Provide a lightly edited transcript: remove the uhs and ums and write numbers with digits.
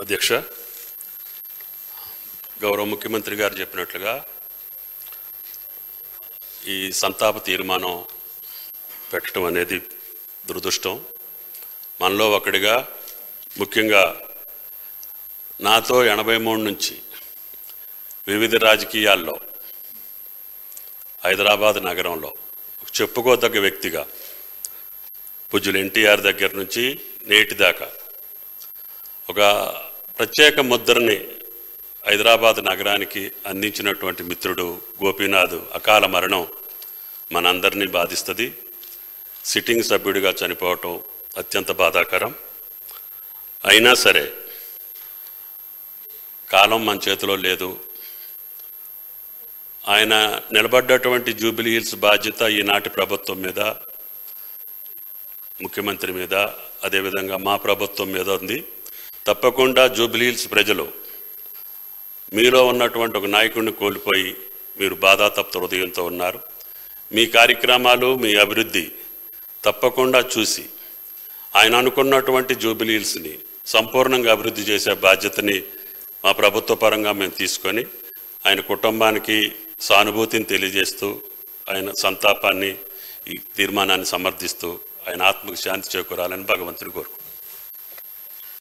అధ్యక్ష, గౌరవ ముఖ్యమంత్రి గారు చెప్పినట్లుగా ఈ సంతాప తీర్మానం పెట్టడం అనేది దురదృష్టం. మనలో ఒకడిగా ముఖ్యంగా నాతో 83 నుంచి వివిధ రాజకీయాల్లో హైదరాబాద్ నగరంలో చెప్పుకోదగ్గ వ్యక్తిగా పూజ్యులు ఎన్టీఆర్ దగ్గర నుంచి నేటి దాకా ఒక ప్రత్యేక ముద్రని హైదరాబాద్ నగరానికి అందించినటువంటి మిత్రుడు గోపీనాథ్ అకాల మరణం మనందరినీ బాధిస్తుంది. సిట్టింగ్ సభ్యుడిగా చనిపోవటం అత్యంత బాధాకరం. అయినా సరే కాలం మన చేతిలో లేదు. ఆయన నిలబడ్డటువంటి జూబిలీ హిల్స్ బాధ్యత ఈనాటి ప్రభుత్వం మీద, ముఖ్యమంత్రి మీద, అదేవిధంగా మా ప్రభుత్వం మీద ఉంది. తప్పకుండా జూబిలీ హిల్స్ ప్రజలు మీలో ఉన్నటువంటి ఒక నాయకుడిని కోల్పోయి మీరు బాధాతప్త హృదయంతో ఉన్నారు. మీ కార్యక్రమాలు, మీ అభివృద్ధి తప్పకుండా చూసి ఆయన అనుకున్నటువంటి జూబిలీ హిల్స్ని సంపూర్ణంగా అభివృద్ధి చేసే బాధ్యతని మా ప్రభుత్వ పరంగా మేము తీసుకొని ఆయన కుటుంబానికి సానుభూతిని తెలియజేస్తూ ఆయన సంతాపాన్ని, ఈ తీర్మానాన్ని సమర్థిస్తూ ఆయన ఆత్మకు శాంతి చేకూరాలని భగవంతుని కోరుకుంటున్నాను.